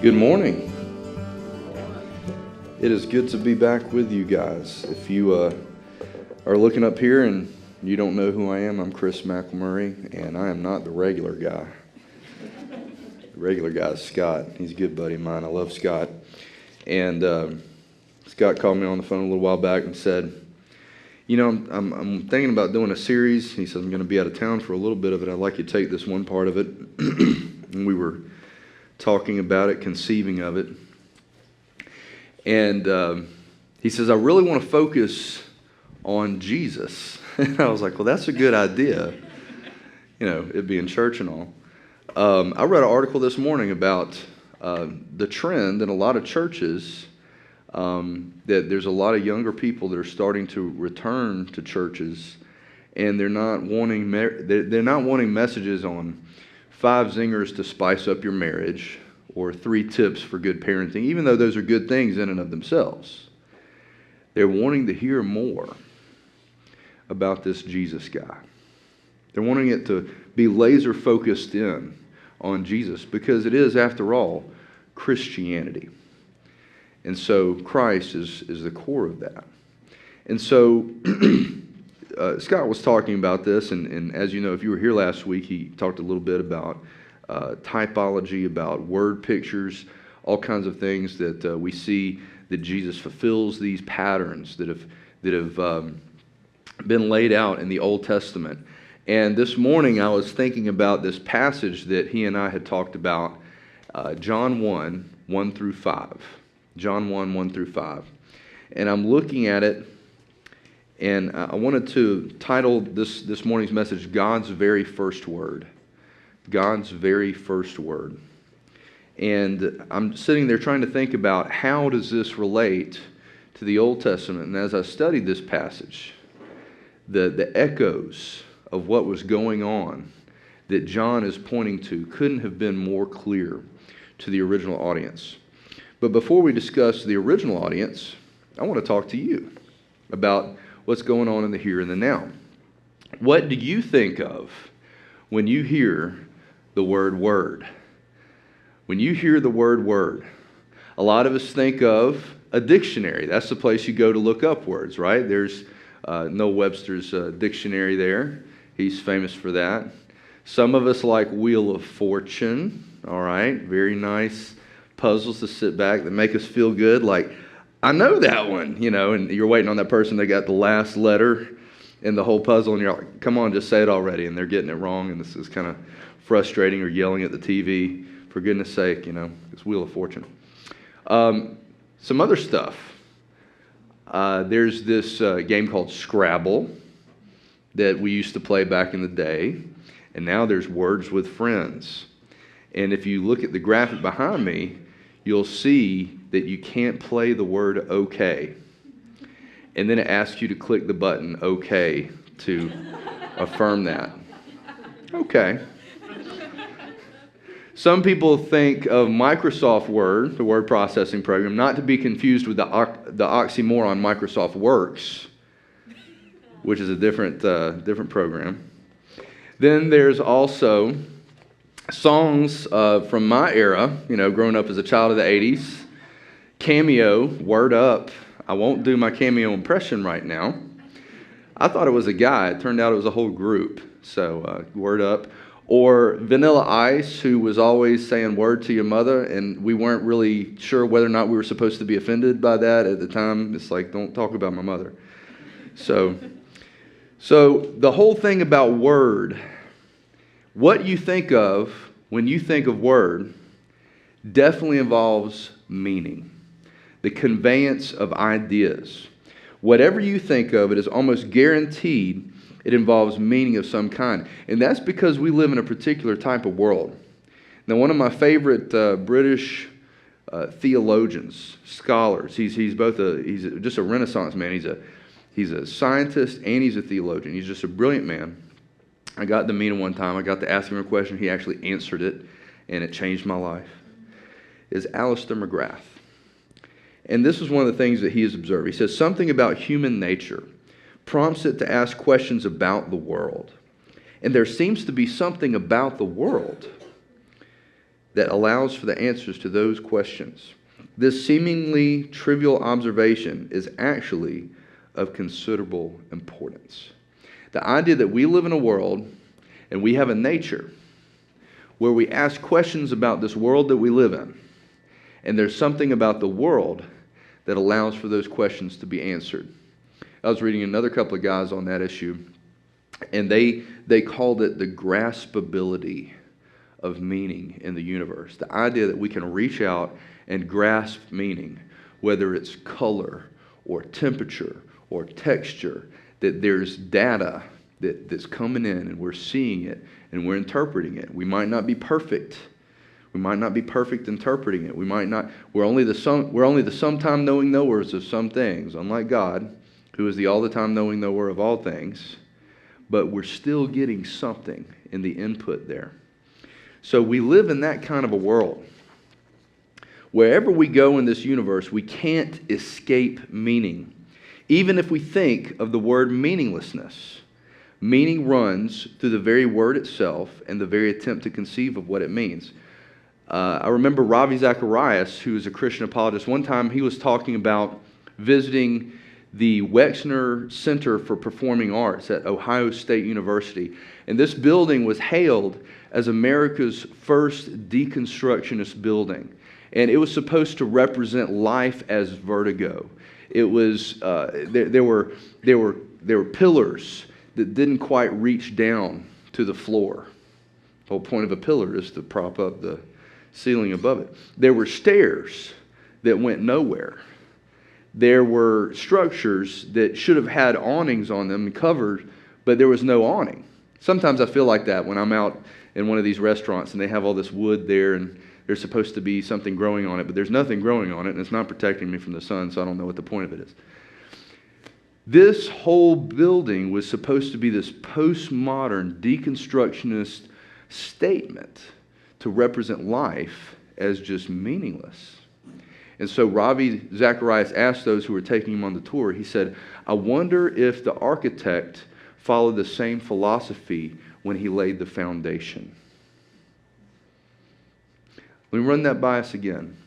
Good morning. It is good to be back with you guys. If you are looking up here and you don't know who I am, I'm Chris McElmurray, and I am not the regular guy. The regular guy is Scott. He's a good buddy of mine. I love Scott. And Scott called me on the phone a little while back and said, you know, I'm thinking about doing a series. He said, I'm going to be out of town for a little bit of it. I'd like you to take this one part of it. And we were talking about it, conceiving of it. And he says, I really want to focus on Jesus. And I was like, well, that's a good idea. You know, it being church and all. I read an article this morning about the trend in a lot of churches that there's a lot of younger people that are starting to return to churches, and they're not wanting messages on 5 zingers to spice up your marriage or 3 tips for good parenting, even though those are good things in and of themselves. They're wanting to hear more about this Jesus guy. They're wanting it to be laser focused in on Jesus, because it is, after all, Christianity. And so Christ is the core of that. And so Scott was talking about this, and as you know, if you were here last week, he talked a little bit about typology, about word pictures, all kinds of things that we see that Jesus fulfills these patterns that have been laid out in the Old Testament. And this morning I was thinking about this passage that he and I had talked about, John 1, 1 through 5. John 1, 1 through 5. And I'm looking at it, and I wanted to title this morning's message, God's Very First Word. God's very first word. And I'm sitting there trying to think about how does this relate to the Old Testament. And as I studied this passage, the echoes of what was going on that John is pointing to couldn't have been more clear to the original audience. But before we discuss the original audience, I want to talk to you about what's going on in the here and the now. What do you think of when you hear the word? When you hear the word, a lot of us think of a dictionary. That's the place you go to look up words, right? There's Noah Webster's dictionary there. He's famous for that. Some of us like Wheel of Fortune, all right? Very nice puzzles to sit back that make us feel good. Like, I know that one, you know, and you're waiting on that person that got the last letter in the whole puzzle, and you're like, come on, just say it already, and they're getting it wrong, and this is kind of frustrating, or yelling at the TV. For goodness sake, you know, it's Wheel of Fortune. Some other stuff. There's this game called Scrabble that we used to play back in the day, and now there's Words with Friends. And if you look at the graphic behind me, you'll see that you can't play the word okay. And then it asks you to click the button okay to affirm that. Okay. Some people think of Microsoft Word, the word processing program, not to be confused with the oxymoron Microsoft Works, which is a different program. Then there's also songs from my era, you know, growing up as a child of the 80s. Cameo, Word Up. I won't do my Cameo impression right now. I thought it was a guy. It turned out it was a whole group. So, Word Up. Or Vanilla Ice, who was always saying word to your mother, and we weren't really sure whether or not we were supposed to be offended by that at the time. It's like, don't talk about my mother. So the whole thing about word, what you think of when you think of word, definitely involves meaning, the conveyance of ideas. Whatever you think of, it is almost guaranteed it involves meaning of some kind. And that's because we live in a particular type of world. Now, one of my favorite British theologians, scholars, he's just a Renaissance man. He's a scientist and he's a theologian. He's just a brilliant man. I got to meet him one time. I got to ask him a question. He actually answered it, and it changed my life. Is Alistair McGrath. And this is one of the things that he has observed. He says, something about human nature prompts it to ask questions about the world. And there seems to be something about the world that allows for the answers to those questions. This seemingly trivial observation is actually of considerable importance. The idea that we live in a world and we have a nature where we ask questions about this world that we live in, and there's something about the world that allows for those questions to be answered. I was reading another couple of guys on that issue, and they called it the graspability of meaning in the universe. The idea that we can reach out and grasp meaning, whether it's color or temperature or texture, that there's data that's coming in and we're seeing it and we're interpreting it. We might not be perfect. We might not be perfect interpreting it. We're only the sometime knowing knowers of some things, unlike God, who is the all the time knowing knower of all things. But we're still getting something in the input there. So we live in that kind of a world. Wherever we go in this universe, we can't escape meaning. Even if we think of the word meaninglessness, meaning runs through the very word itself and the very attempt to conceive of what it means. I remember Ravi Zacharias, who is a Christian apologist. One time he was talking about visiting the Wexner Center for Performing Arts at Ohio State University. And this building was hailed as America's first deconstructionist building. And it was supposed to represent life as vertigo. It was there were pillars that didn't quite reach down to the floor. The whole point of a pillar is to prop up the ceiling above it. There were stairs that went nowhere. There were structures that should have had awnings on them and covered, but there was no awning. Sometimes I feel like that when I'm out in one of these restaurants and they have all this wood there and there's supposed to be something growing on it, but there's nothing growing on it and it's not protecting me from the sun, so I don't know what the point of it is. This whole building was supposed to be this postmodern deconstructionist statement to represent life as just meaningless. And so Ravi Zacharias asked those who were taking him on the tour, he said, I wonder if the architect followed the same philosophy when he laid the foundation. Let me run that by us again.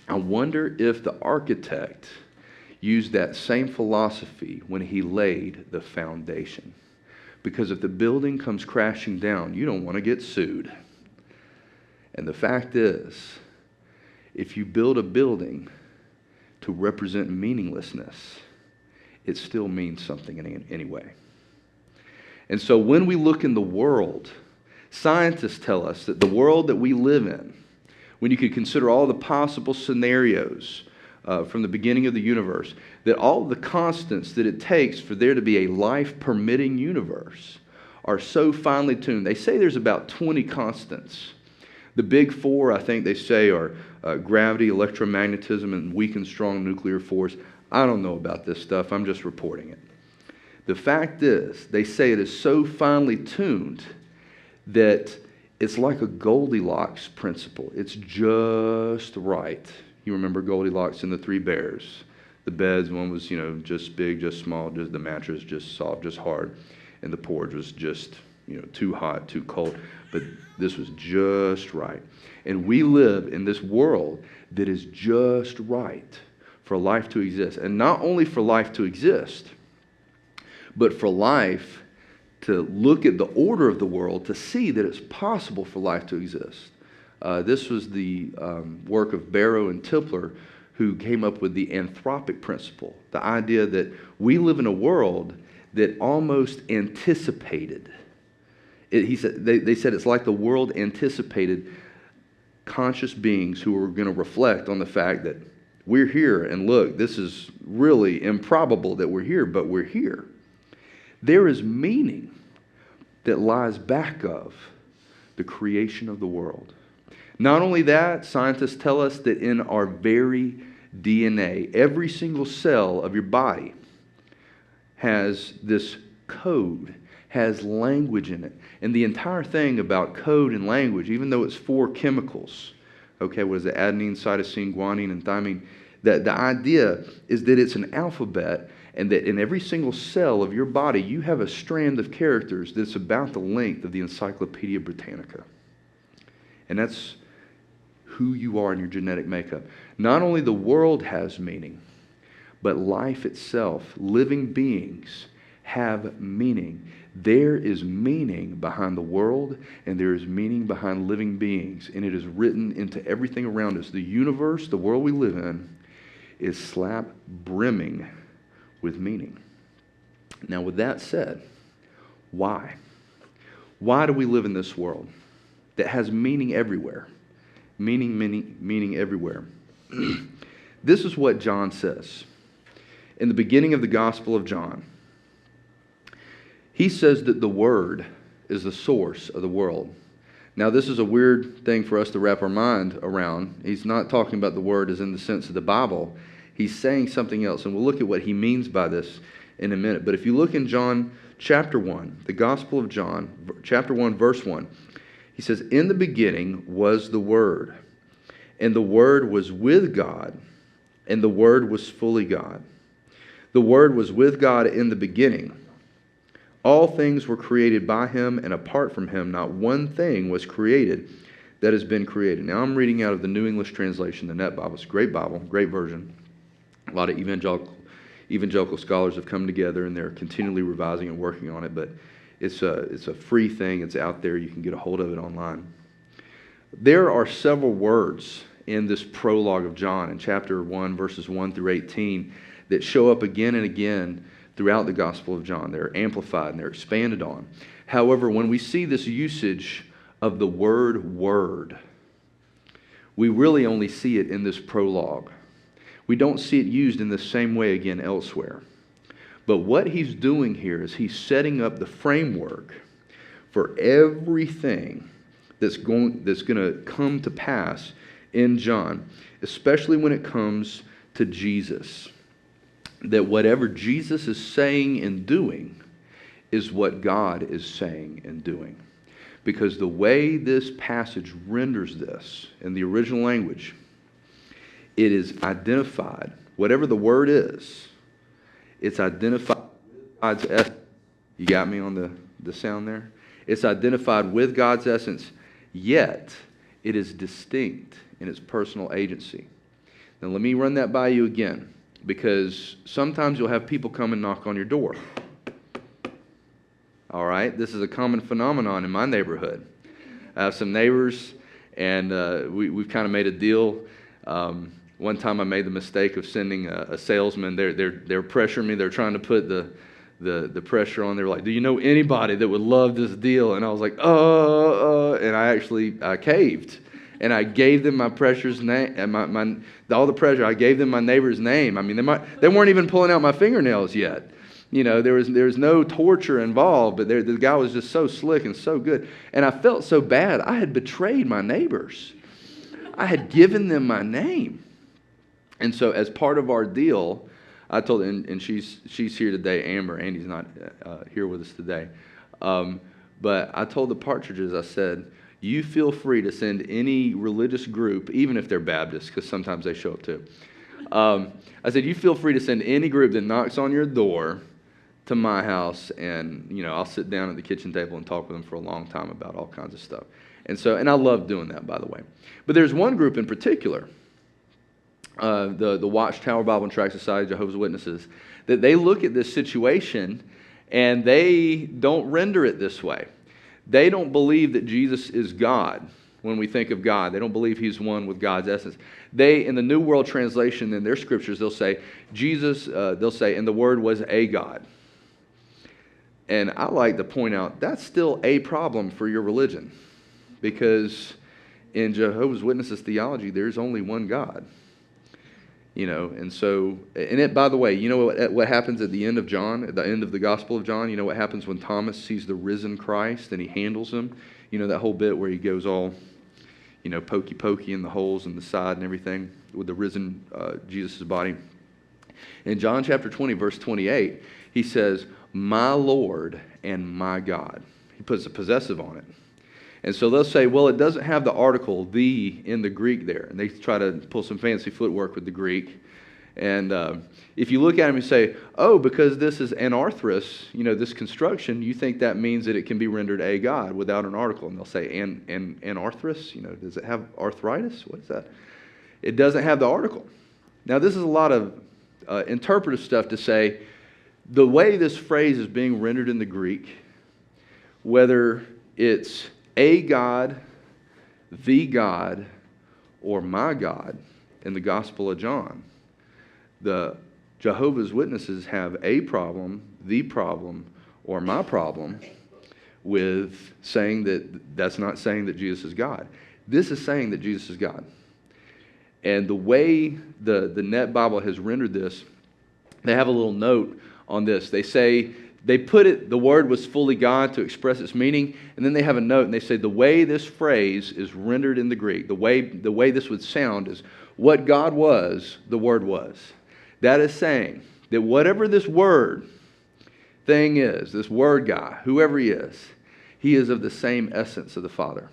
I wonder if the architect used that same philosophy when he laid the foundation. Because if the building comes crashing down, you don't want to get sued. And the fact is, if you build a building to represent meaninglessness, it still means something anyway. And so when we look in the world, scientists tell us that the world that we live in, when you could consider all the possible scenarios from the beginning of the universe, that all the constants that it takes for there to be a life-permitting universe are so finely tuned. They say there's about 20 constants. The big four, I think they say, are gravity, electromagnetism, and weak and strong nuclear force. I don't know about this stuff. I'm just reporting it. The fact is, they say it is so finely tuned that it's like a Goldilocks principle. It's just right. You remember Goldilocks and the Three Bears. The beds, one was, just big, just small, just the mattress, just soft, just hard. And the porridge was just, too hot, too cold. But this was just right. And we live in this world that is just right for life to exist. And not only for life to exist, but for life to look at the order of the world to see that it's possible for life to exist. This was the work of Barrow and Tipler, who came up with the anthropic principle, the idea that we live in a world that almost anticipated. They said it's like the world anticipated conscious beings who were going to reflect on the fact that we're here, and look, this is really improbable that we're here, but we're here. There is meaning that lies back of the creation of the world. Not only that, scientists tell us that in our very DNA, every single cell of your body has this code, has language in it. And the entire thing about code and language, even though it's 4 chemicals, what is it, adenine, cytosine, guanine, and thymine, that the idea is that it's an alphabet, and that in every single cell of your body, you have a strand of characters that's about the length of the Encyclopedia Britannica. And that's who you are and your genetic makeup. Not only the world has meaning, but life itself, living beings, have meaning. There is meaning behind the world, and there is meaning behind living beings, and it is written into everything around us. The universe, the world we live in, is slap brimming with meaning. Now, with that said, why? Why do we live in this world that has meaning everywhere? Meaning everywhere. This is what John says. In the beginning of the Gospel of John, he says that the Word is the source of the world. Now, this is a weird thing for us to wrap our mind around. He's not talking about the Word as in the sense of the Bible. He's saying something else, and we'll look at what he means by this in a minute. But if you look in John chapter 1, the Gospel of John, chapter 1, verse 1, he says, "In the beginning was the Word, and the Word was with God, and the Word was fully God. The Word was with God in the beginning. All things were created by Him, and apart from Him, not one thing was created that has been created." Now, I'm reading out of the New English Translation, the Net Bible. It's a great Bible, great version. A lot of evangelical scholars have come together, and they're continually revising and working on it, but it's a free thing. It's out there. You can get a hold of it online. There are several words in this prologue of John in chapter 1, verses 1 through 18, that show up again and again throughout the Gospel of John. They're amplified and they're expanded on. However, when we see this usage of the word, we really only see it in this prologue. We don't see it used in the same way again elsewhere. But what he's doing here is he's setting up the framework for everything that's going to come to pass in John, especially when it comes to Jesus. That whatever Jesus is saying and doing is what God is saying and doing. Because the way this passage renders this in the original language, it is identified, whatever the word is, it's identified with God's essence. You got me on the sound there? It's identified with God's essence, yet it is distinct in its personal agency. Now let me run that by you again, because sometimes you'll have people come and knock on your door. All right? This is a common phenomenon in my neighborhood. I have some neighbors, and we've kind of made a deal. One time I made the mistake of sending a salesman. They're pressuring me. They're trying to put the pressure on. They were like, "Do you know anybody that would love this deal?" And I was like, and I caved. And I gave them my pressure's name, and all the pressure. I gave them my neighbor's name. I mean, they weren't even pulling out my fingernails yet. You know, there was no torture involved, but the guy was just so slick and so good. And I felt so bad. I had betrayed my neighbors. I had given them my name. And so as part of our deal, I told, and she's here today, Amber. Andy's not here with us today. But I told the Partridges, I said, "You feel free to send any religious group, even if they're Baptists, because sometimes they show up too." I said, "You feel free to send any group that knocks on your door to my house, and I'll sit down at the kitchen table and talk with them for a long time about all kinds of stuff." And I love doing that, by the way. But there's one group in particular, the Watchtower Bible and Tract Society, Jehovah's Witnesses, that they look at this situation and they don't render it this way. They don't believe that Jesus is God. When we think of God, they don't believe He's one with God's essence. They, in the New World Translation, in their scriptures, they'll say, and the Word was a God. And I like to point out, that's still a problem for your religion. Because in Jehovah's Witnesses theology, there's only one God. By the way, what happens at the end of John, at the end of the Gospel of John? You know what happens when Thomas sees the risen Christ and he handles him? That whole bit where he goes all, pokey in the holes in the side and everything with the risen Jesus' body. In John chapter 20, verse 28, he says, "My Lord and my God." He puts a possessive on it. And so they'll say, well, it doesn't have the article, "the," in the Greek there. And they try to pull some fancy footwork with the Greek. And if you look at them and say, oh, because this is anarthrous, this construction, you think that means that it can be rendered a God without an article. And they'll say, anarthrous? Does it have arthritis? What is that? It doesn't have the article. Now, this is a lot of interpretive stuff to say, the way this phrase is being rendered in the Greek, whether it's a God, the God, or my God in the Gospel of John, the Jehovah's Witnesses have a problem, the problem, or my problem with saying that's not saying that Jesus is God. This is saying that Jesus is God. And the way the Net Bible has rendered this, they have a little note on this. They say, they put it, the word was fully God to express its meaning, and then they have a note and they say the way this phrase is rendered in the Greek, the way this would sound is what God was, the word was. That is saying that whatever this word thing is, this word guy, whoever he is of the same essence of the Father.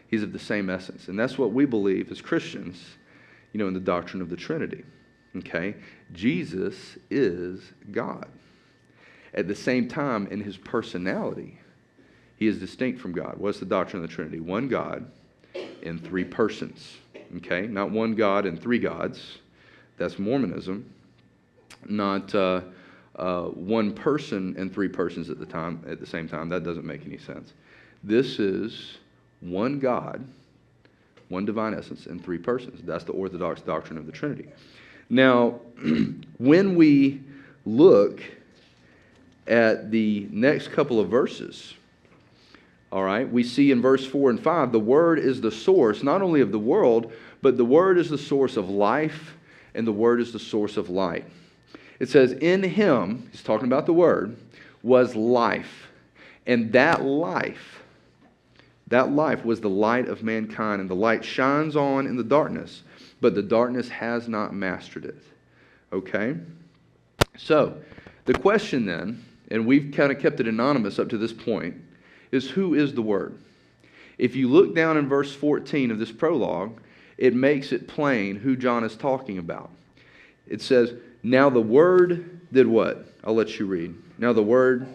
He's of the same essence. And that's what we believe as Christians, in the doctrine of the Trinity. Okay? Jesus is God. At the same time, in his personality, he is distinct from God. What's the doctrine of the Trinity? One God in three persons. Okay? Not one God and three gods. That's Mormonism. Not one person and three persons at the same time. That doesn't make any sense. This is one God, one divine essence, and three persons. That's the Orthodox doctrine of the Trinity. Now, when we look at the next couple of verses, all right, we see in verse 4 and 5, the Word is the source, not only of the world, but the Word is the source of life, and the Word is the source of light. It says, in him, he's talking about the Word, was life, and that life was the light of mankind, and the light shines on in the darkness, but the darkness has not mastered it. Okay? So, the question then, and we've kind of kept it anonymous up to this point, is who is the Word? If you look down in verse 14 of this prologue, it makes it plain who John is talking about. It says, now the Word did what? I'll let you read. Now the Word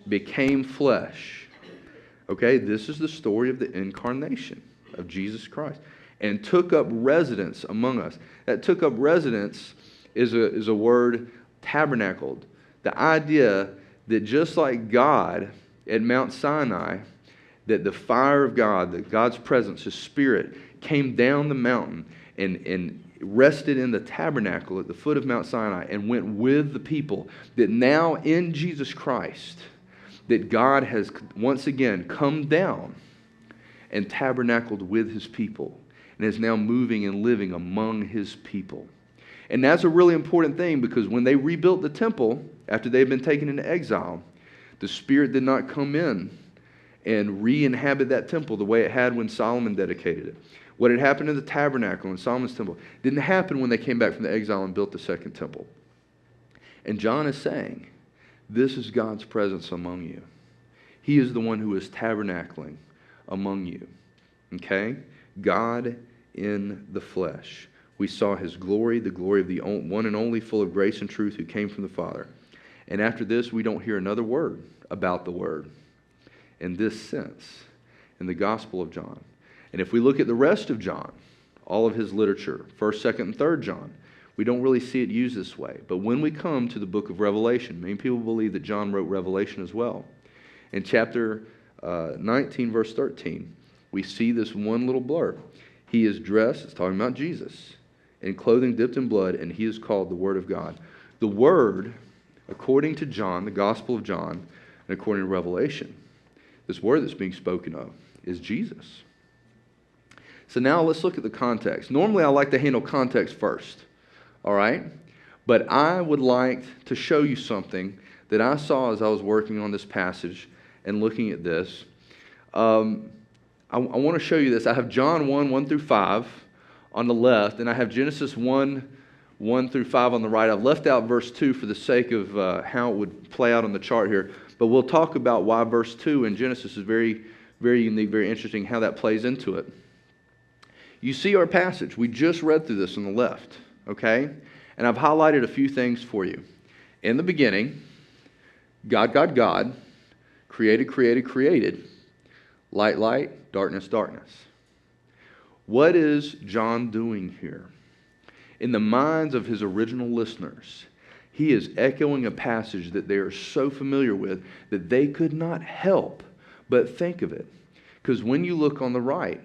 became flesh. Okay, this is the story of the incarnation of Jesus Christ. And took up residence among us. That took up residence is a word, tabernacled. The idea that just like God at Mount Sinai, that the fire of God, that God's presence, His Spirit, came down the mountain and rested in the tabernacle at the foot of Mount Sinai and went with the people. That now in Jesus Christ, that God has once again come down and tabernacled with His people and is now moving and living among His people. And that's a really important thing because when they rebuilt the temple after they had been taken into exile, the Spirit did not come in and re-inhabit that temple the way it had when Solomon dedicated it. What had happened in the tabernacle in Solomon's temple didn't happen when they came back from the exile and built the second temple. And John is saying, this is God's presence among you. He is the one who is tabernacling among you. Okay? God in the flesh. We saw His glory, the glory of the one and only, full of grace and truth, who came from the Father. And after this, we don't hear another word about the Word in this sense in the Gospel of John. And if we look at the rest of John, all of his literature, 1st, 2nd, and 3rd John, we don't really see it used this way. But when we come to the book of Revelation, many people believe that John wrote Revelation as well. In chapter 19, verse 13, we see this one little blurb. He is dressed, it's talking about Jesus, in clothing dipped in blood, and he is called the Word of God. The Word, according to John, the Gospel of John, and according to Revelation, this word that's being spoken of is Jesus. So now let's look at the context. Normally I like to handle context first. All right? But I would like to show you something that I saw as I was working on this passage and looking at this. I want to show you this. I have John 1, 1 through 5 on the left, and I have Genesis 1, 1 through 5 on the right. I've left out verse 2 for the sake of how it would play out on the chart here. But we'll talk about why verse 2 in Genesis is very, very unique, very interesting, how that plays into it. You see our passage. We just read through this on the left. okay? And I've highlighted a few things for you. In the beginning, God, created, light, darkness. What is John doing here? In the minds of his original listeners, he is echoing a passage that they are so familiar with that they could not help but think of it. Because when you look on the right,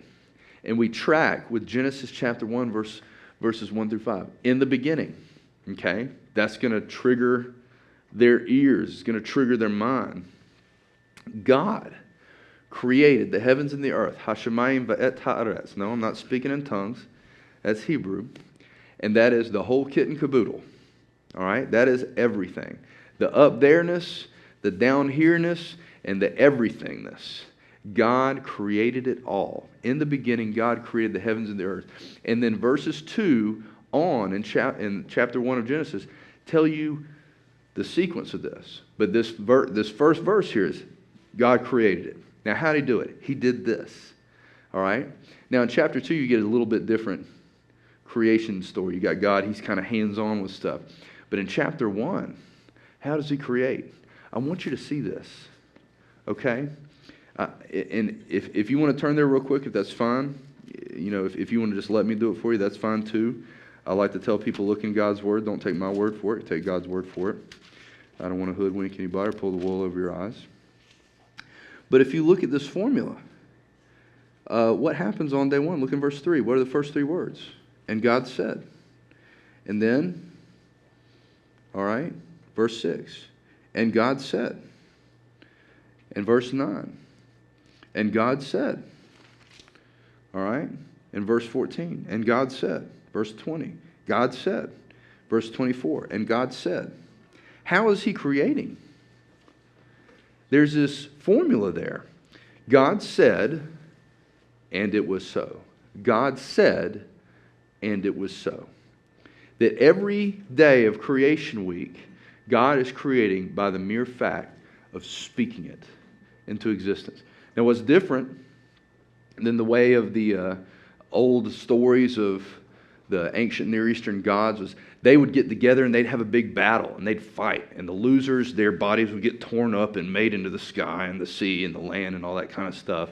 and we track with Genesis chapter 1, verses 1 through 5, in the beginning, okay? That's going to trigger their ears. It's going to trigger their mind. God created the heavens and the earth. Hashemayim va'et ha'aretz. No, I'm not speaking in tongues. That's Hebrew. And that is the whole kit and caboodle. All right? That is everything. The up there-ness, the down here-ness, and the everythingness. God created it all. In the beginning, God created the heavens and the earth. And then verses 2 on in chapter 1 of Genesis tell you the sequence of this. But this first verse here is God created it. Now, how did he do it? He did this. All right? Now, in chapter 2, you get a little bit different creation story. You got God, he's kind of hands-on with stuff. But in chapter 1, how does he create? I want you to see this. Okay? And if you want to turn there real quick, if that's fine, if you want to just let me do it for you, that's fine too. I like to tell people, look in God's Word. Don't take my word for it. Take God's word for it. I don't want to hoodwink anybody or pull the wool over your eyes. But if you look at this formula, what happens on day 1? Look in verse 3. What are the first 3 words? And God said. And then, all right, verse 6. And God said. And verse 9. And God said. All right? And verse 14. And God said. Verse 20. God said. Verse 24. And God said. How is he creating? There's this formula there. God said, and it was so. God said, and it was so. That every day of creation week, God is creating by the mere fact of speaking it into existence. Now, what's different than the way of the old stories of the ancient Near Eastern gods was they would get together and they'd have a big battle and they'd fight. And the losers, their bodies would get torn up and made into the sky and the sea and the land and all that kind of stuff.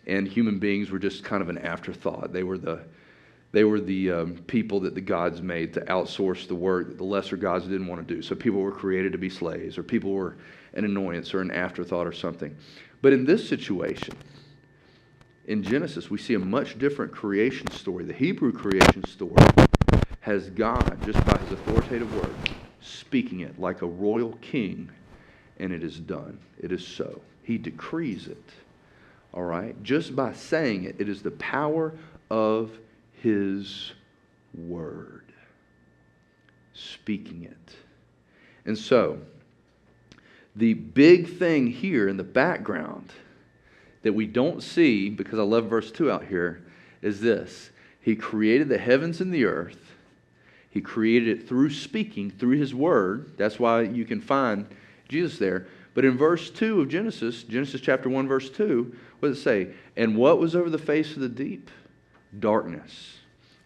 And human beings were just kind of an afterthought. They were the people that the gods made to outsource the work that the lesser gods didn't want to do. So people were created to be slaves, or people were an annoyance or an afterthought or something. But in this situation, in Genesis, we see a much different creation story. The Hebrew creation story has God, just by his authoritative word, speaking it like a royal king, and it is done. It is so. He decrees it. All right? Just by saying it, it is the power of his word. Speaking it. And so, the big thing here in the background that we don't see, because I love verse 2 out here, is this. He created the heavens and the earth. He created it through speaking, through his word. That's why you can find Jesus there. But in verse 2 of Genesis chapter 1, verse 2, what does it say? And what was over the face of the deep? Darkness.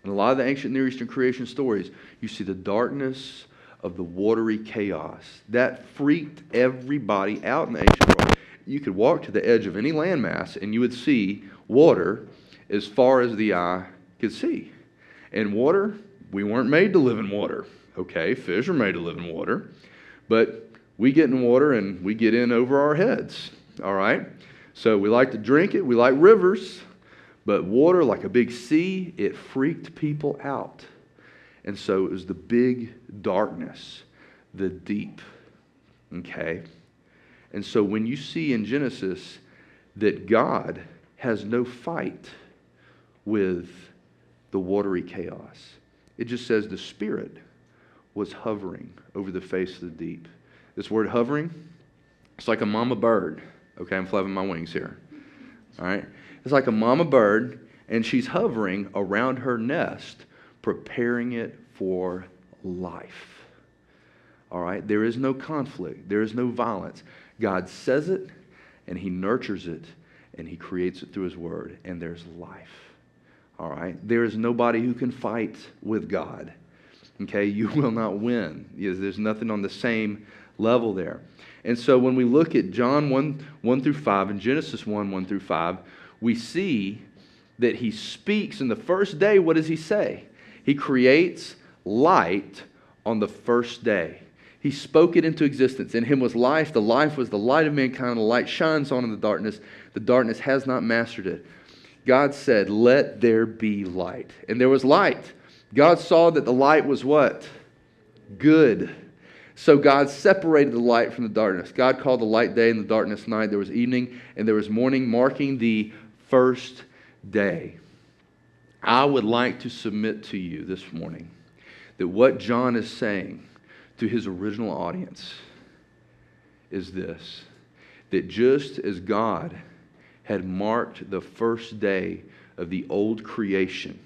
In a lot of the ancient Near Eastern creation stories, you see the darkness of the watery chaos. That freaked everybody out in the ancient world. You could walk to the edge of any landmass and you would see water as far as the eye could see. And water, we weren't made to live in water. Okay, fish are made to live in water. But we get in water and we get in over our heads. All right? So we like to drink it. We like rivers. But water, like a big sea, it freaked people out. And so it was the big darkness, the deep. Okay? And so when you see in Genesis that God has no fight with the watery chaos, it just says the Spirit was hovering over the face of the deep. This word hovering, it's like a mama bird. Okay, I'm flapping my wings here. All right? It's like a mama bird, and she's hovering around her nest, preparing it for life. All right? There is no conflict. There is no violence. God says it, and he nurtures it, and he creates it through his word, and there's life. All right? There is nobody who can fight with God. Okay, you will not win. There's nothing on the same level there. And so when we look at John 1 through 5 and Genesis 1 through 5, we see that he speaks in the first day. What does he say? He creates light on the first day. He spoke it into existence. In him was life. The life was the light of mankind. The light shines on in the darkness. The darkness has not mastered it. God said, let there be light. And there was light. God saw that the light was what? Good. So God separated the light from the darkness. God called the light day and the darkness night. There was evening and there was morning, marking the first day. I would like to submit to you this morning that what John is saying to his original audience is this, that just as God had marked the first day of the old creation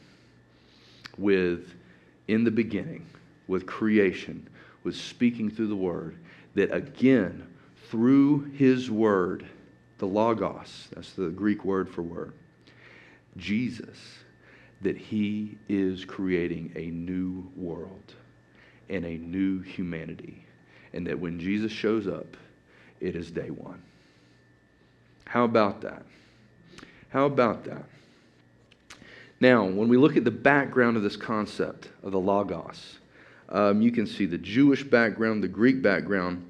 with, in the beginning, with creation, with speaking through the Word, that again, through His Word, the Logos, that's the Greek word for word, Jesus, that He is creating a new world and a new humanity. And that when Jesus shows up, it is day one. How about that? How about that? Now, when we look at the background of this concept of the Logos, you can see the Jewish background, the Greek background.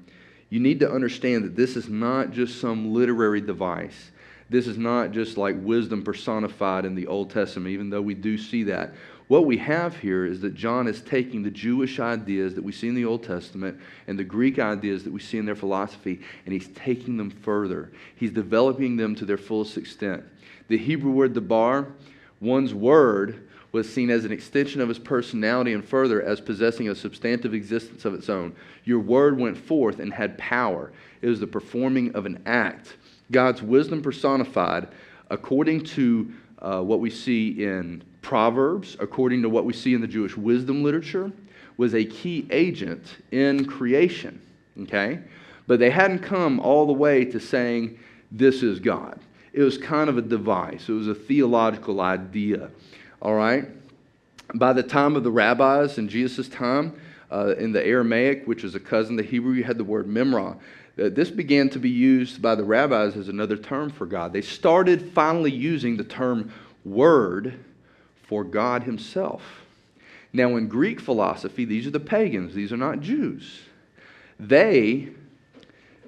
You need to understand that this is not just some literary device. This is not just like wisdom personified in the Old Testament, even though we do see that. What we have here is that John is taking the Jewish ideas that we see in the Old Testament and the Greek ideas that we see in their philosophy, and he's taking them further. He's developing them to their fullest extent. The Hebrew word dabar, one's word, was seen as an extension of his personality and further as possessing a substantive existence of its own. Your word went forth and had power. It was the performing of an act. God's wisdom personified, according to what we see in Proverbs, according to what we see in the Jewish wisdom literature, was a key agent in creation. Okay? But they hadn't come all the way to saying, this is God. It was kind of a device. It was a theological idea. All right? By the time of the rabbis in Jesus' time, in the Aramaic, which is a cousin to Hebrew, you had the word memra. This began to be used by the rabbis as another term for God. They started finally using the term word for God himself. Now, in Greek philosophy, these are the pagans. These are not Jews. They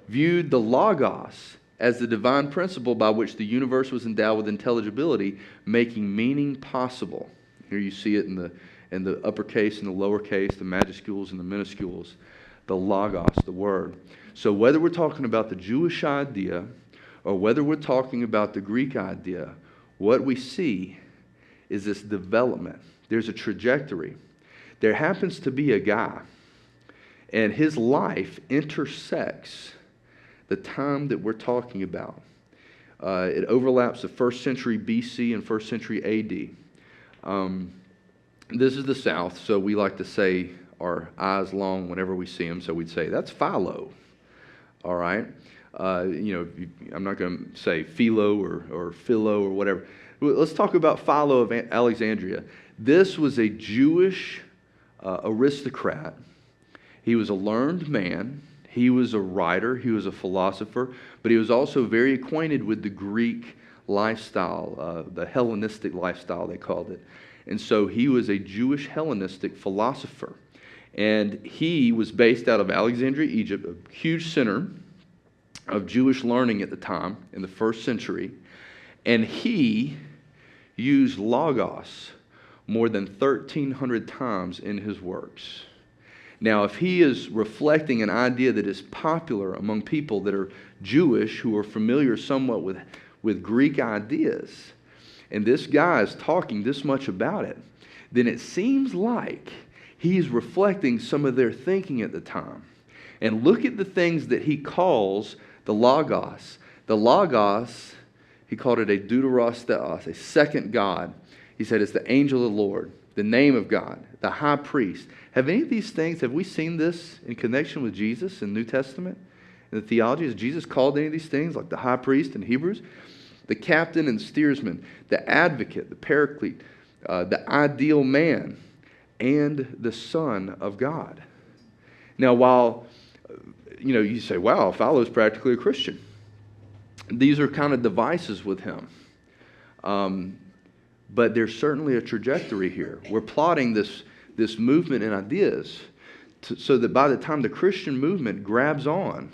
viewed the Logos as the divine principle by which the universe was endowed with intelligibility, making meaning possible. Here you see it in the uppercase and the lowercase, the majuscules and the minuscules, the Logos, the Word. So whether we're talking about the Jewish idea or whether we're talking about the Greek idea, what we see is this development. There's a trajectory. There happens to be a guy, and his life intersects the time that we're talking about. It overlaps the 1st century BC and 1st century AD. This is the South, so we like to say our eyes long whenever we see him, so we'd say, that's Philo. All right? I'm not going to say Philo or Philo or whatever. Let's talk about Philo of Alexandria. This was a Jewish aristocrat. He was a learned man. He was a writer, he was a philosopher, but he was also very acquainted with the Greek lifestyle, the Hellenistic lifestyle, they called it. And so he was a Jewish Hellenistic philosopher. And he was based out of Alexandria, Egypt, a huge center of Jewish learning at the time, in the 1st century. And he used Logos more than 1,300 times in his works. Now, if he is reflecting an idea that is popular among people that are Jewish, who are familiar somewhat with Greek ideas, and this guy is talking this much about it, then it seems like he's reflecting some of their thinking at the time. And look at the things that he calls the Logos. The Logos, he called it a deuteros theos, a second God. He said it's the angel of the Lord, the name of God, the high priest. Have any of these things, have we seen this in connection with Jesus in the New Testament? In the theology, has Jesus called any of these things, like the high priest in Hebrews? The captain and steersman, the advocate, the paraclete, the ideal man. and the Son of God. Now, while, you say, wow, Philo's practically a Christian. These are kind of devices with him. But there's certainly a trajectory here. We're plotting this movement and ideas so that by the time the Christian movement grabs on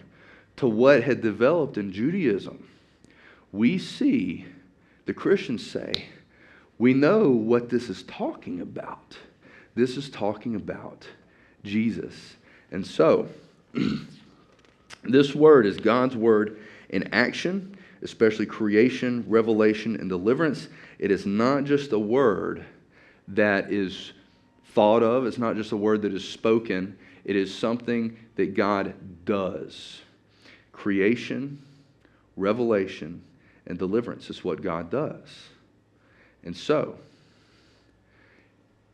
to what had developed in Judaism, we see the Christians say, we know what this is talking about. This is talking about Jesus. And so, this word is God's word in action, especially creation, revelation, and deliverance. It is not just a word that is thought of. It's not just a word that is spoken. It is something that God does. Creation, revelation, and deliverance is what God does. And so,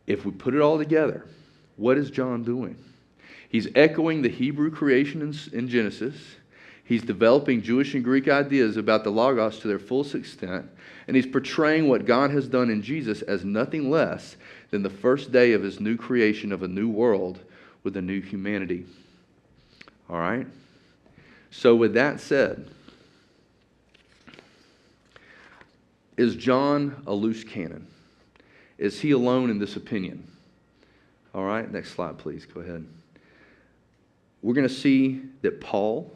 if we put it all together, what is John doing? He's echoing the Hebrew creation in Genesis. He's developing Jewish and Greek ideas about the Logos to their fullest extent. And he's portraying what God has done in Jesus as nothing less than the first day of his new creation of a new world with a new humanity. All right? So with that said, is John a loose cannon? Is he alone in this opinion? All right, next slide, please. Go ahead. We're going to see that Paul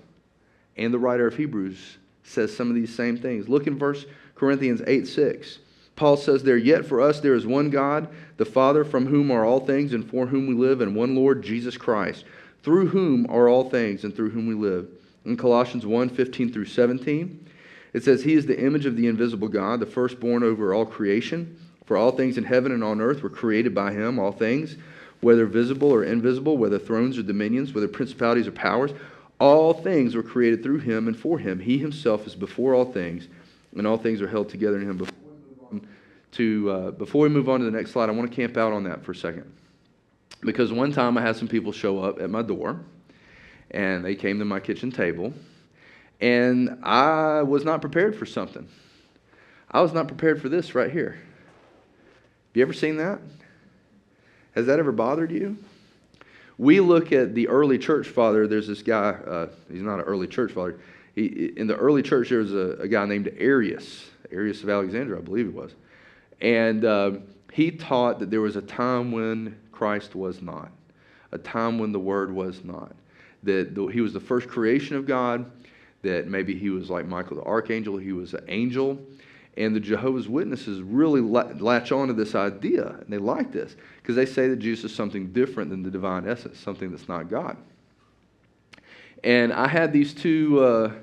and the writer of Hebrews says some of these same things. Look in 1 Corinthians 8:6. Paul says there, yet for us there is one God, the Father, from whom are all things and for whom we live, and one Lord, Jesus Christ, through whom are all things and through whom we live. In Colossians 1:15 through 17, it says, he is the image of the invisible God, the firstborn over all creation. For all things in heaven and on earth were created by him, all things, whether visible or invisible, whether thrones or dominions, whether principalities or powers. All things were created through him and for him. He himself is before all things, and all things are held together in him. Before we move on to the next slide, I want to camp out on that for a second. Because one time I had some people show up at my door, and they came to my kitchen table, and I was not prepared for something. I was not prepared for this right here. Have you ever seen that? Has that ever bothered you? We look at the early church father. There's this guy, he's not an early church father. In the early church, there was a guy named Arius of Alexandria, I believe it was. And he taught that there was a time when Christ was not, a time when the Word was not, that he was the first creation of God, that maybe he was like Michael the Archangel, he was an angel. And the Jehovah's Witnesses really latch on to this idea, and they like this, because they say that Jesus is something different than the divine essence, something that's not God. And I had these two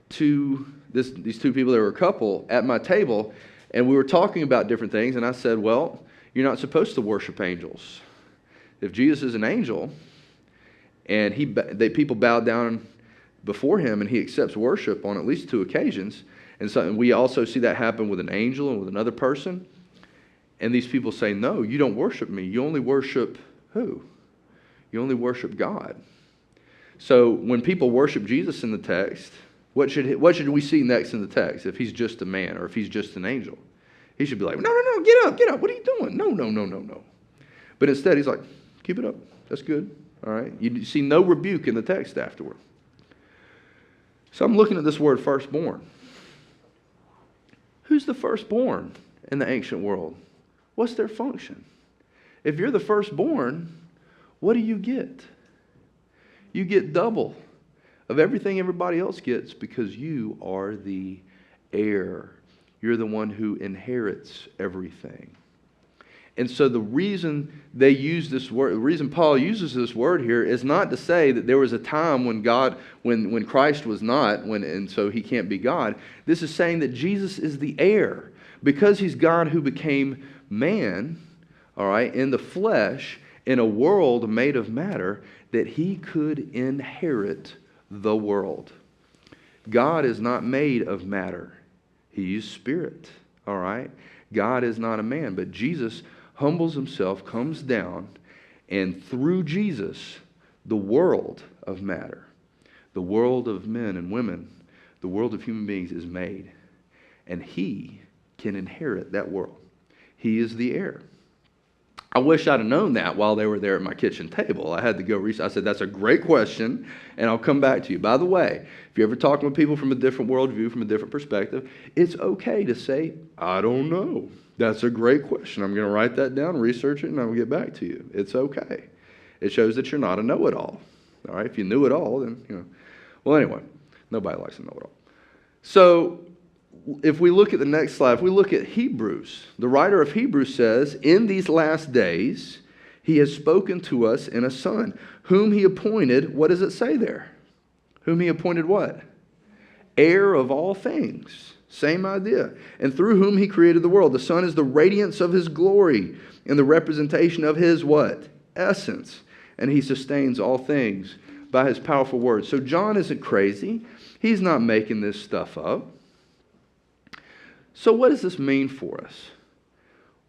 people, they were a couple, at my table, and we were talking about different things, and I said, well, you're not supposed to worship angels. If Jesus is an angel, and people bow down before him, and he accepts worship on at least 2 occasions, and we also see that happen with an angel and with another person. And these people say, no, you don't worship me. You only worship who? You only worship God. So when people worship Jesus in the text, what should we see next in the text if he's just a man or if he's just an angel? He should be like, no, get up. What are you doing? No. But instead he's like, keep it up. That's good. All right. You see no rebuke in the text afterward. So I'm looking at this word firstborn. Who's the firstborn in the ancient world? What's their function? If you're the firstborn, what do you get? You get double of everything everybody else gets because you are the heir. You're the one who inherits everything. And so the reason they use this word, the reason Paul uses this word here is not to say that there was a time when when Christ was not, and so he can't be God. This is saying that Jesus is the heir. Because he's God who became man, all right, in the flesh, in a world made of matter, that he could inherit the world. God is not made of matter. He's spirit, all right? God is not a man, but Jesus humbles himself, comes down, and through Jesus, the world of matter, the world of men and women, the world of human beings is made. And he can inherit that world. He is the heir. I wish I'd have known that while they were there at my kitchen table. I had to go research. I said, that's a great question, and I'll come back to you. By the way, if you're ever talking with people from a different worldview, from a different perspective, it's okay to say, I don't know. That's a great question. I'm going to write that down, research it, and I'll get back to you. It's okay. It shows that you're not a know-it-all. All right? If you knew it all, then, Well, anyway, nobody likes to know it all. So if we look at the next slide, if we look at Hebrews, the writer of Hebrews says, in these last days, he has spoken to us in a Son, whom he appointed, what does it say there? Whom he appointed what? Heir of all things. Same idea. And through whom he created the world. The Son is the radiance of his glory and the representation of his what? Essence. And he sustains all things by his powerful word. So John isn't crazy. He's not making this stuff up. So what does this mean for us?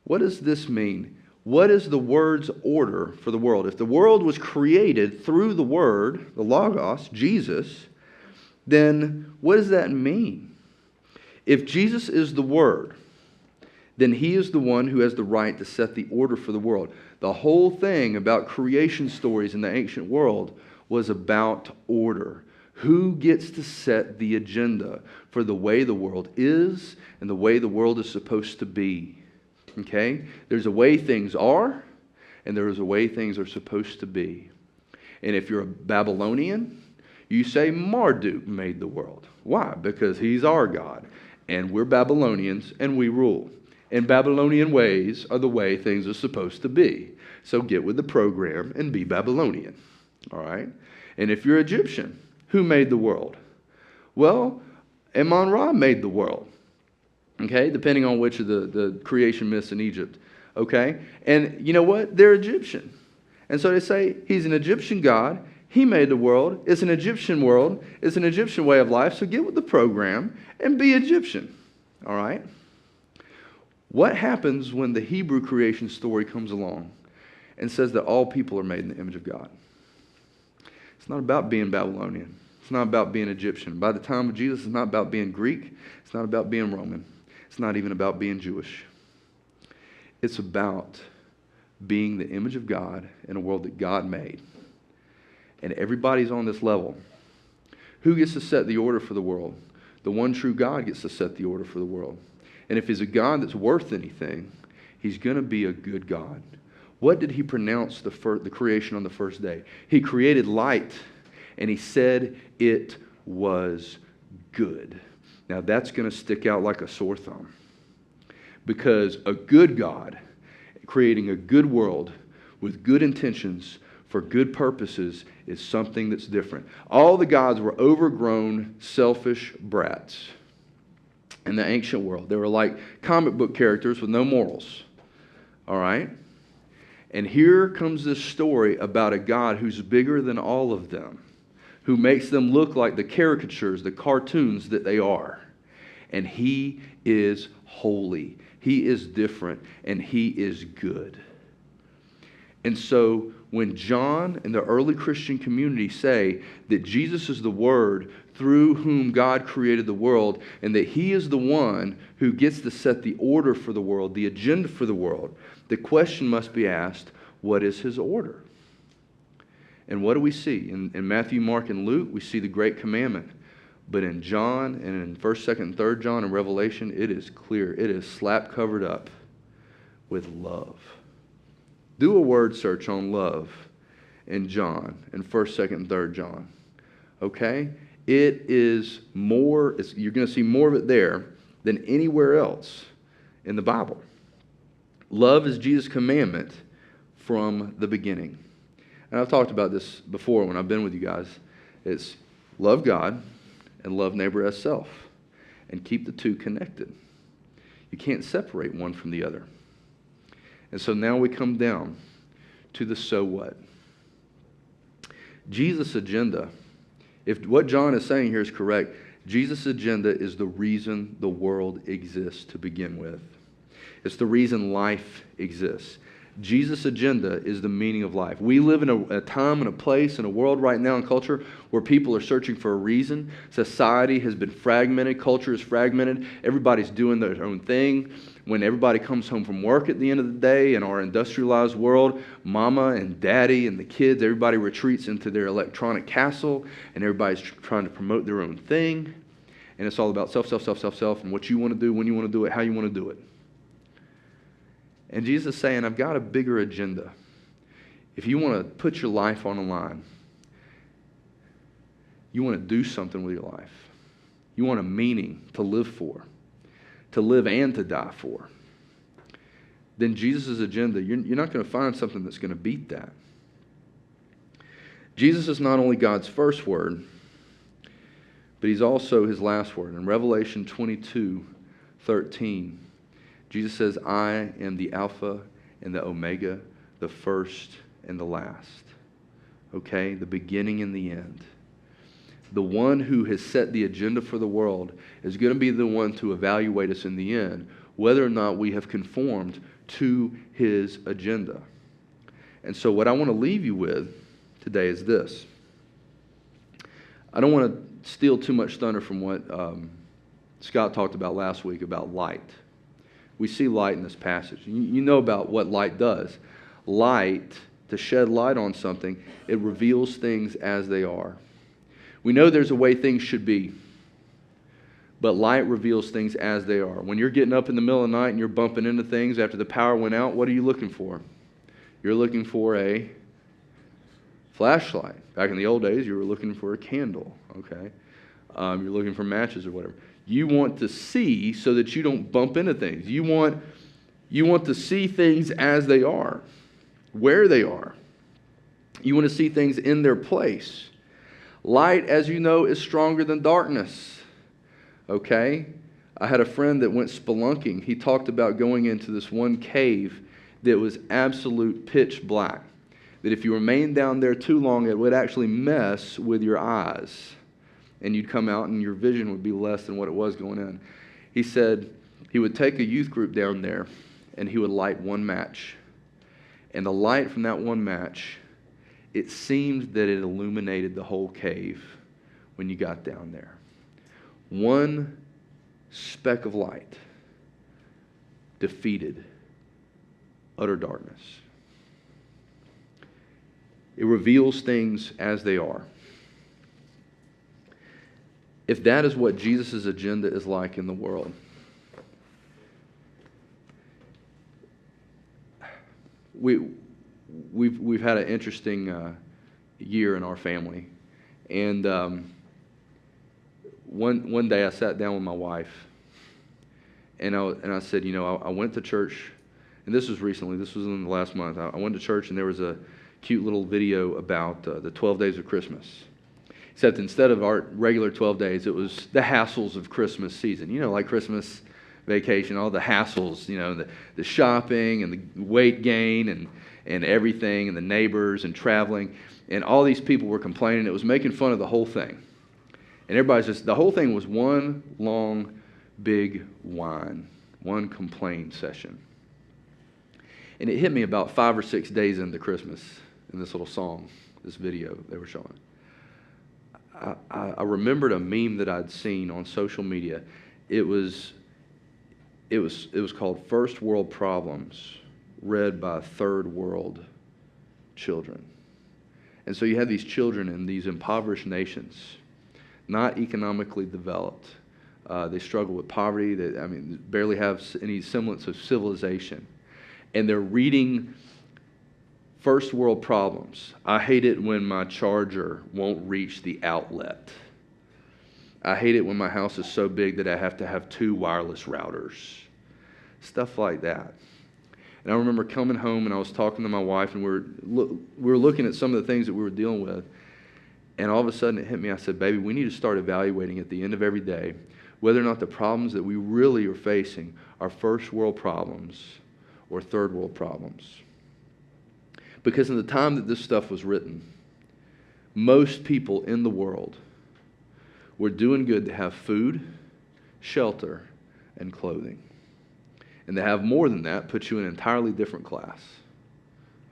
What does this mean? What is the Word's order for the world? If the world was created through the Word, the Logos, Jesus, then what does that mean? If Jesus is the Word, then he is the one who has the right to set the order for the world. The whole thing about creation stories in the ancient world was about order. Who gets to set the agenda for the way the world is and the way the world is supposed to be? Okay? There's a way things are, and there is a way things are supposed to be. And if you're a Babylonian, you say Marduk made the world. Why? Because he's our God, and we're Babylonians, and we rule. And Babylonian ways are the way things are supposed to be. So get with the program and be Babylonian. All right? And if you're Egyptian, who made the world? Well, Amun-Ra made the world. Okay? Depending on which of the creation myths in Egypt. Okay? And you know what? They're Egyptian. And so they say he's an Egyptian God. He made the world. It's an Egyptian world. It's an Egyptian way of life. So get with the program and be Egyptian. All right? What happens when the Hebrew creation story comes along and says that all people are made in the image of God? It's not about being Babylonian. It's not about being Egyptian. By the time of Jesus, it's not about being Greek. It's not about being Roman. It's not even about being Jewish. It's about being the image of God in a world that God made. And everybody's on this level. Who gets to set the order for the world? The one true God gets to set the order for the world. And if he's a God that's worth anything, he's going to be a good God. What did he pronounce the creation on the first day? He created light, and he said it was good. Now that's going to stick out like a sore thumb. Because a good God, creating a good world with good intentions for good purposes, is something that's different. All the gods were overgrown, selfish brats. In the ancient world, they were like comic book characters with no morals. All right? And here comes this story about a God who's bigger than all of them, who makes them look like the caricatures, the cartoons that they are. And he is holy. He is different, and he is good. And so when John and the early Christian community say that Jesus is the Word through whom God created the world, and that he is the one who gets to set the order for the world, the agenda for the world, the question must be asked, what is his order? And what do we see? In Matthew, Mark, and Luke, we see the Great Commandment. But in John, and in 1st, 2nd, and 3rd John, and Revelation, it is clear. It is slap covered up with love. Do a word search on love in John, in 1st, 2nd, and 3rd John. Okay? It is more, you're going to see more of it there than anywhere else in the Bible. Love is Jesus' commandment from the beginning. And I've talked about this before when I've been with you guys. It's love God and love neighbor as self, and keep the two connected. You can't separate one from the other. And so now we come down to the so what. Jesus' agenda, if what John is saying here is correct, Jesus' agenda is the reason the world exists to begin with. It's the reason life exists. Jesus' agenda is the meaning of life. We live in a time and a place and a world right now in culture where people are searching for a reason. Society has been fragmented. Culture is fragmented. Everybody's doing their own thing. When everybody comes home from work at the end of the day in our industrialized world, mama and daddy and the kids, everybody retreats into their electronic castle, and everybody's trying to promote their own thing. And it's all about self, and what you want to do, when you want to do it, how you want to do it. And Jesus is saying, I've got a bigger agenda. If you want to put your life on the line, you want to do something with your life, you want a meaning to live for, to live and to die for, then Jesus' agenda, you're not going to find something that's going to beat that. Jesus is not only God's first word, but he's also his last word. In Revelation 22:13, Jesus says, I am the Alpha and the Omega, the first and the last. Okay? The beginning and the end. The one who has set the agenda for the world is going to be the one to evaluate us in the end, whether or not we have conformed to his agenda. And so what I want to leave you with today is this. I don't want to steal too much thunder from what Scott talked about last week about light. We see light in this passage. You know about what light does. Light, to shed light on something, it reveals things as they are. We know there's a way things should be, but light reveals things as they are. When you're getting up in the middle of the night and you're bumping into things after the power went out, what are you looking for? You're looking for a flashlight. Back in the old days, you were looking for a candle, okay? You're looking for matches or whatever. You want to see so that you don't bump into things. You want to see things as they are, where they are. You want to see things in their place. Light, as you know, is stronger than darkness, okay? I had a friend that went spelunking. He talked about going into this one cave that was absolute pitch black, that if you remained down there too long, it would actually mess with your eyes, and you'd come out and your vision would be less than what it was going in. He said he would take a youth group down there, and he would light one match. And the light from that one match, it seemed that it illuminated the whole cave when you got down there. One speck of light defeated utter darkness. It reveals things as they are. If that is what Jesus' agenda is like in the world, we've had an interesting year in our family, and one day I sat down with my wife, and I said, I went to church, and this was recently. This was in the last month. I went to church, and there was a cute little video about the 12 days of Christmas. Except instead of our regular 12 days, it was the hassles of Christmas season. Like Christmas vacation, all the hassles, the shopping and the weight gain and everything, and the neighbors and traveling. And all these people were complaining. It was making fun of the whole thing. And the whole thing was one long, big whine, one complaint session. And it hit me about 5 or 6 days into Christmas in this little song, this video they were showing. I remembered a meme that I'd seen on social media. It was called First World Problems, read by third world children. And so you have these children in these impoverished nations, not economically developed. They struggle with poverty. They barely have any semblance of civilization. And they're reading first world problems. I hate it when my charger won't reach the outlet. I hate it when my house is so big that I have to have 2 wireless routers. Stuff like that. And I remember coming home and I was talking to my wife, and we were looking at some of the things that we were dealing with. And all of a sudden it hit me. I said, baby, we need to start evaluating at the end of every day whether or not the problems that we really are facing are first world problems or third world problems. Because in the time that this stuff was written, most people in the world were doing good to have food, shelter, and clothing. And to have more than that puts you in an entirely different class.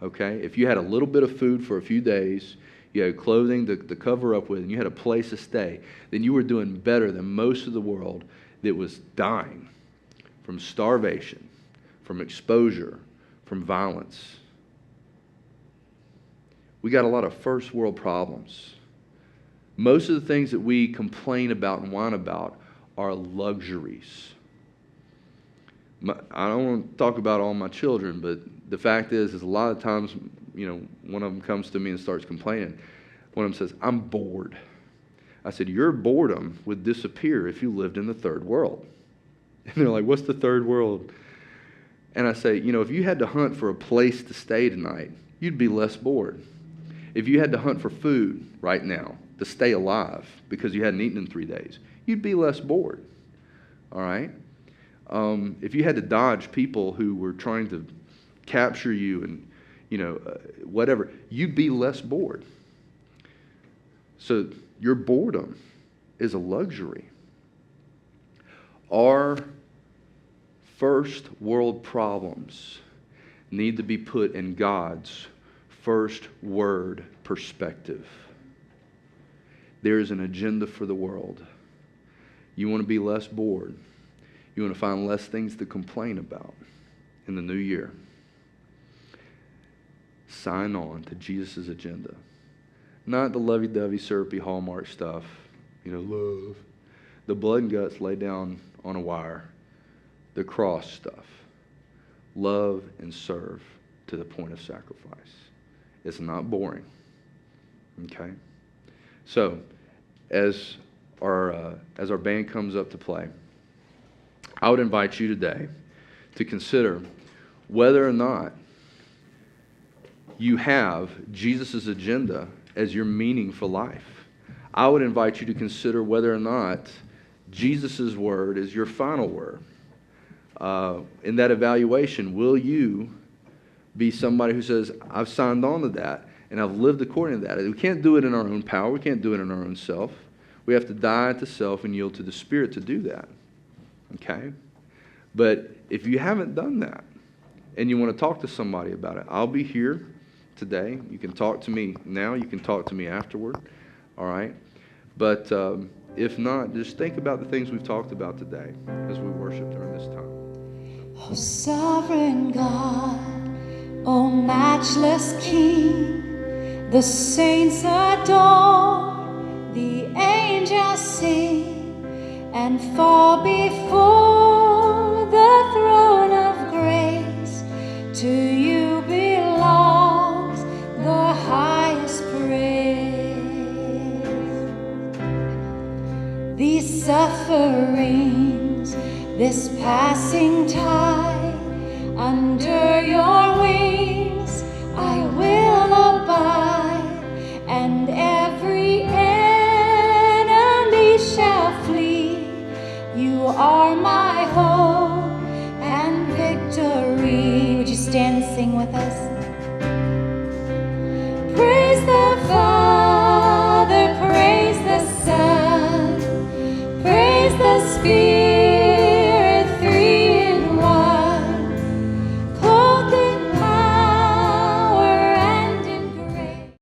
okay? If you had a little bit of food for a few days, you had clothing to cover up with, and you had a place to stay, then you were doing better than most of the world that was dying from starvation, from exposure, from violence. We got a lot of first world problems. Most of the things that we complain about and whine about are luxuries. I don't want to talk about all my children, but the fact is a lot of times, one of them comes to me and starts complaining. One of them says, I'm bored. I said, your boredom would disappear if you lived in the third world. And they're like, what's the third world? And I say, if you had to hunt for a place to stay tonight, you'd be less bored. If you had to hunt for food right now to stay alive because you hadn't eaten in 3 days, you'd be less bored. All right? If you had to dodge people who were trying to capture you and, whatever, you'd be less bored. So your boredom is a luxury. Our first world problems need to be put in God's first word perspective. There is an agenda for the world. You want to be less bored. You want to find less things to complain about in the new year. Sign on to Jesus' agenda. Not the lovey-dovey, syrupy Hallmark stuff. Love. The blood and guts laid down on a wire. The cross stuff. Love and serve to the point of sacrifice. It's not boring. Okay? So, as our band comes up to play, I would invite you today to consider whether or not you have Jesus' agenda as your meaning for life. I would invite you to consider whether or not Jesus' word is your final word. In that evaluation, will you be somebody who says, I've signed on to that and I've lived according to that? We can't do it in our own power. We can't do it in our own self. We have to die to self and yield to the Spirit to do that. Okay? But if you haven't done that and you want to talk to somebody about it, I'll be here today. You can talk to me now. You can talk to me afterward. All right? But if not, just think about the things we've talked about today as we worship during this time. Oh, sovereign God, oh, matchless King, the saints adore, the angels sing and fall before the throne of grace. To you belongs the highest praise. These sufferings, this passing tide, under your wings I will abide, and every enemy shall flee. You are my hope and victory. Would you stand and sing with us? Praise the Father, praise the Son, praise the Spirit.